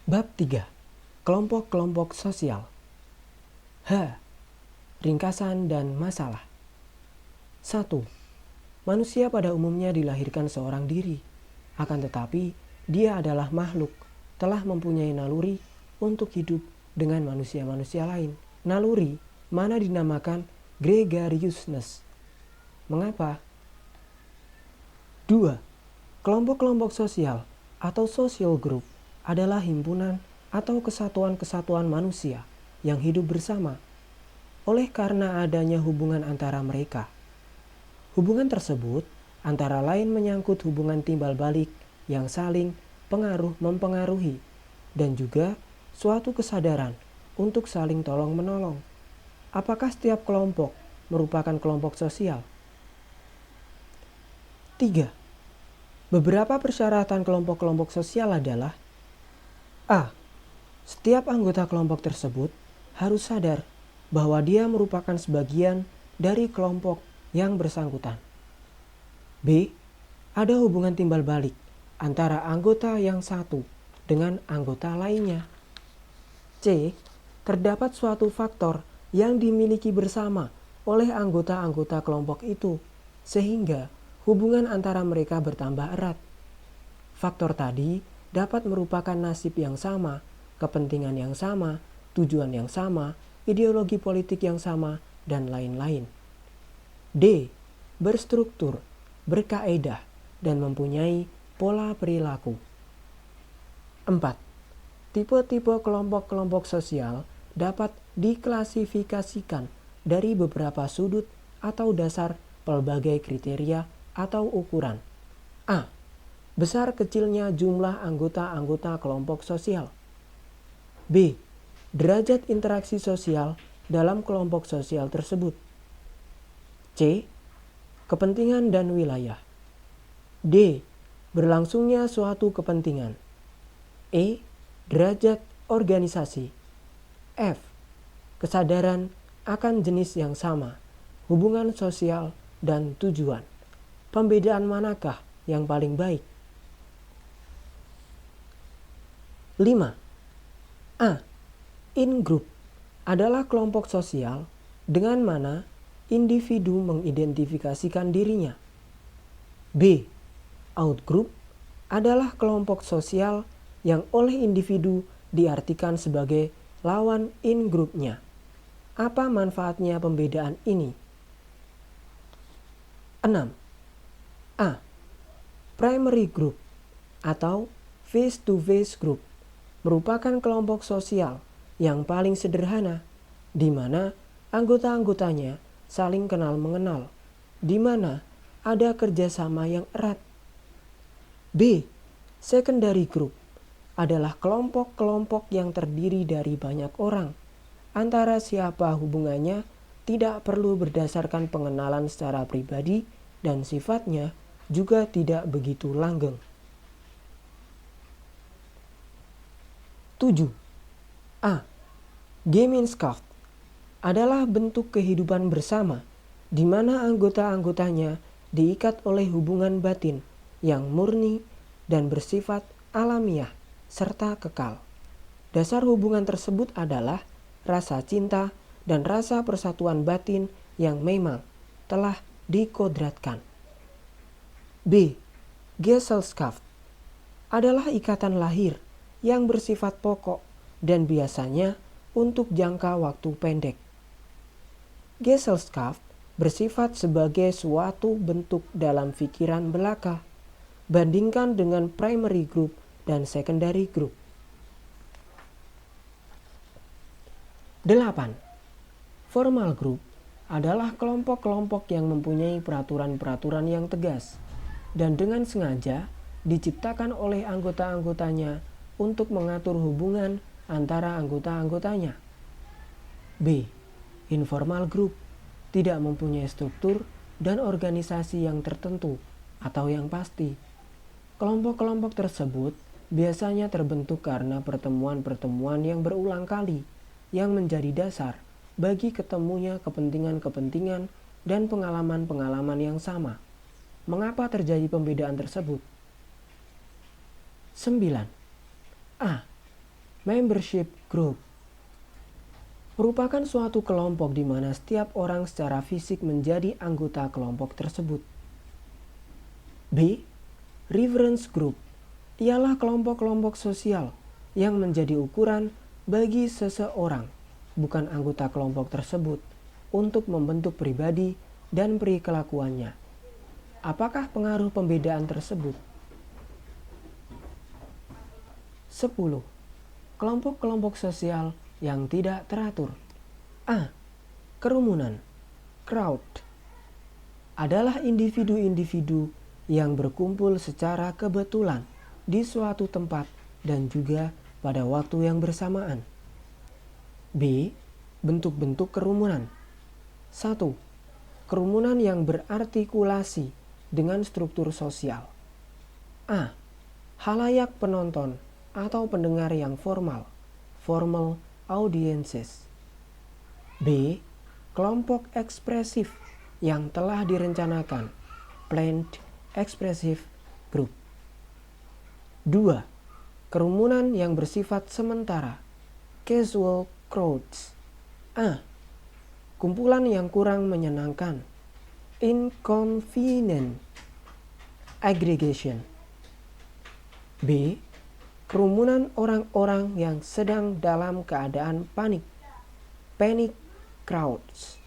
Bab 3. Kelompok-kelompok sosial. H. Ringkasan dan masalah. 1. Manusia pada umumnya dilahirkan seorang diri. Akan tetapi, dia adalah makhluk, telah mempunyai naluri untuk hidup dengan manusia-manusia lain. Naluri mana dinamakan gregariousness. Mengapa? 2. Kelompok-kelompok sosial atau social group adalah himpunan atau kesatuan-kesatuan manusia yang hidup bersama oleh karena adanya hubungan antara mereka. Hubungan tersebut antara lain menyangkut hubungan timbal balik yang saling mempengaruhi dan juga suatu kesadaran untuk saling tolong-menolong. Apakah setiap kelompok merupakan kelompok sosial? 3. Beberapa persyaratan kelompok-kelompok sosial adalah: A. Setiap anggota kelompok tersebut harus sadar bahwa dia merupakan sebagian dari kelompok yang bersangkutan. B. Ada hubungan timbal balik antara anggota yang satu dengan anggota lainnya. C. Terdapat suatu faktor yang dimiliki bersama oleh anggota-anggota kelompok itu sehingga hubungan antara mereka bertambah erat. Faktor tadi dapat merupakan nasib yang sama, kepentingan yang sama, tujuan yang sama, ideologi politik yang sama, dan lain-lain. D. Berstruktur, berkaedah, dan mempunyai pola perilaku. 4. Tipe-tipe kelompok-kelompok sosial dapat diklasifikasikan dari beberapa sudut atau dasar pelbagai kriteria atau ukuran. A. Besar kecilnya jumlah anggota-anggota kelompok sosial. B. Derajat interaksi sosial dalam kelompok sosial tersebut. C. Kepentingan dan wilayah. D. Berlangsungnya suatu kepentingan. E. Derajat organisasi. F. Kesadaran akan jenis yang sama, hubungan sosial, dan tujuan. Pembedaan manakah yang paling baik? 5. A. In-group adalah kelompok sosial dengan mana individu mengidentifikasikan dirinya. B. Out-group adalah kelompok sosial yang oleh individu diartikan sebagai lawan in-groupnya. Apa manfaatnya pembedaan ini? 6. A. Primary group atau face-to-face group merupakan kelompok sosial yang paling sederhana, di mana anggota-anggotanya saling kenal mengenal, di mana ada kerjasama yang erat. B. Secondary group adalah kelompok-kelompok yang terdiri dari banyak orang, antara siapa hubungannya tidak perlu berdasarkan pengenalan secara pribadi dan sifatnya juga tidak begitu langgeng. 7. A. Gemeinschaft adalah bentuk kehidupan bersama di mana anggota-anggotanya diikat oleh hubungan batin yang murni dan bersifat alamiah serta kekal. Dasar hubungan tersebut adalah rasa cinta dan rasa persatuan batin yang memang telah dikodratkan. B. Gesellschaft adalah ikatan lahir yang bersifat pokok dan biasanya untuk jangka waktu pendek. Gesellschaft bersifat sebagai suatu bentuk dalam pikiran belaka, bandingkan dengan primary group dan secondary group. 8. Formal group adalah kelompok-kelompok yang mempunyai peraturan-peraturan yang tegas dan dengan sengaja diciptakan oleh anggota-anggotanya untuk mengatur hubungan antara anggota-anggotanya. B. Informal group tidak mempunyai struktur dan organisasi yang tertentu atau yang pasti. Kelompok-kelompok tersebut biasanya terbentuk karena pertemuan-pertemuan yang berulang kali yang menjadi dasar bagi ketemunya kepentingan-kepentingan dan pengalaman-pengalaman yang sama. Mengapa terjadi pembedaan tersebut? 9. A. Membership group merupakan suatu kelompok di mana setiap orang secara fisik menjadi anggota kelompok tersebut. B. Reference group ialah kelompok-kelompok sosial yang menjadi ukuran bagi seseorang, bukan anggota kelompok tersebut, untuk membentuk pribadi dan perilakuannya. Apakah pengaruh pembedaan tersebut? 10. Kelompok-kelompok sosial yang tidak teratur. A. Kerumunan, crowd, adalah individu-individu yang berkumpul secara kebetulan di suatu tempat dan juga pada waktu yang bersamaan. B. Bentuk-bentuk kerumunan. 1. Kerumunan yang berartikulasi dengan struktur sosial. A. Halayak penonton atau pendengar yang formal, formal audiences. B. Kelompok ekspresif yang telah direncanakan, planned expressive group. 2. Kerumunan yang bersifat sementara, casual crowds. A. Kumpulan yang kurang menyenangkan, inconvenient aggregation. B. Kerumunan orang-orang yang sedang dalam keadaan panik, panic crowds.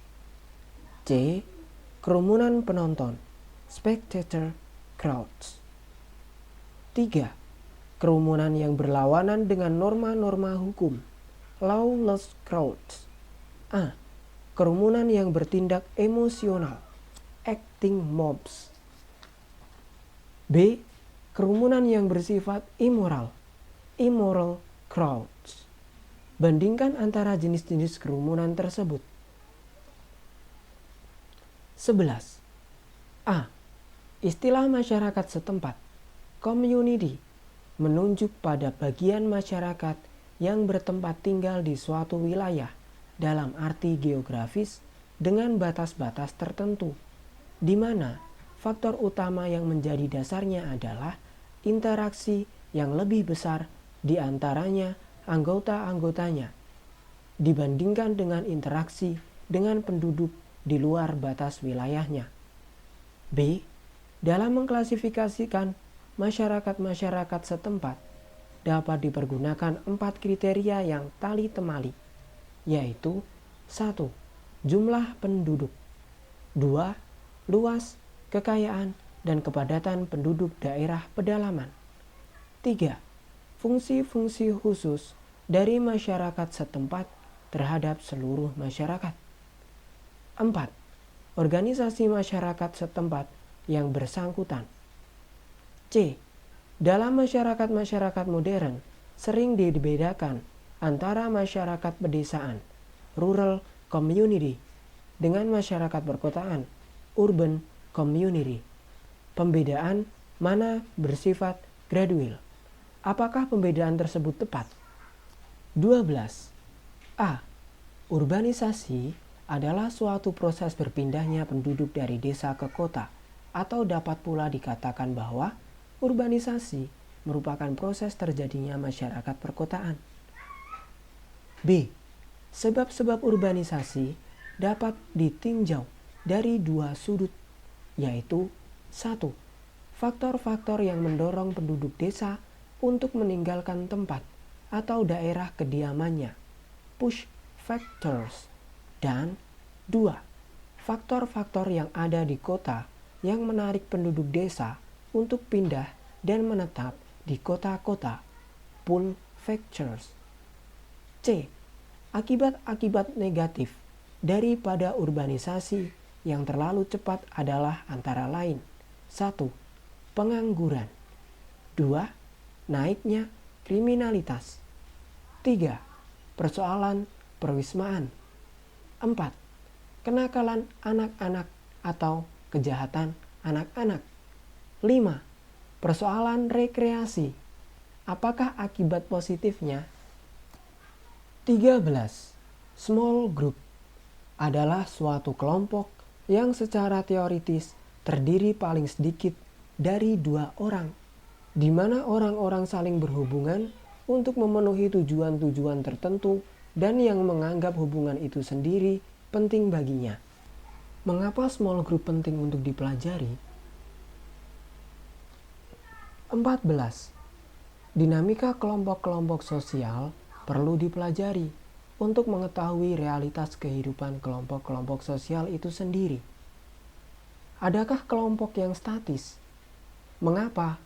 C. Kerumunan penonton, spectator crowds. 3. Kerumunan yang berlawanan dengan norma-norma hukum, lawless crowds. A. Kerumunan yang bertindak emosional, acting mobs. B. Kerumunan yang bersifat immoral, immoral crowds. Bandingkan antara jenis-jenis kerumunan tersebut. 11. A. Istilah masyarakat setempat, community, menunjuk pada bagian masyarakat yang bertempat tinggal di suatu wilayah dalam arti geografis dengan batas-batas tertentu, di mana faktor utama yang menjadi dasarnya adalah interaksi yang lebih besar di antaranya anggota-anggotanya dibandingkan dengan interaksi dengan penduduk di luar batas wilayahnya. B. Dalam mengklasifikasikan masyarakat-masyarakat setempat dapat dipergunakan 4 kriteria yang tali temali, yaitu 1. Jumlah penduduk, 2. Luas, kekayaan, dan kepadatan penduduk daerah pedalaman, 3. Fungsi-fungsi khusus dari masyarakat setempat terhadap seluruh masyarakat, 4. Organisasi masyarakat setempat yang bersangkutan. C. Dalam masyarakat-masyarakat modern sering dibedakan antara masyarakat pedesaan, rural community, dengan masyarakat perkotaan, urban community. Pembedaan mana bersifat gradual. Apakah pembedaan tersebut tepat? 12. A. Urbanisasi adalah suatu proses berpindahnya penduduk dari desa ke kota, atau dapat pula dikatakan bahwa urbanisasi merupakan proses terjadinya masyarakat perkotaan. B. Sebab-sebab urbanisasi dapat ditinjau dari 2 sudut, yaitu 1. Faktor-faktor yang mendorong penduduk desa untuk meninggalkan tempat atau daerah kediamannya, push factors, dan 2. Faktor-faktor yang ada di kota yang menarik penduduk desa untuk pindah dan menetap di kota-kota, pull factors. C. Akibat-akibat negatif daripada urbanisasi yang terlalu cepat adalah antara lain: 1. Pengangguran, 2. Naiknya kriminalitas, 3. Persoalan perwismaan, 4. Kenakalan anak-anak atau kejahatan anak-anak, 5. Persoalan rekreasi. Apakah akibat positifnya? 13. Small group adalah suatu kelompok yang secara teoritis terdiri paling sedikit dari 2 orang, di mana orang-orang saling berhubungan untuk memenuhi tujuan-tujuan tertentu dan yang menganggap hubungan itu sendiri penting baginya. Mengapa small group penting untuk dipelajari? 14. Dinamika kelompok-kelompok sosial perlu dipelajari untuk mengetahui realitas kehidupan kelompok-kelompok sosial itu sendiri. Adakah kelompok yang statis? Mengapa?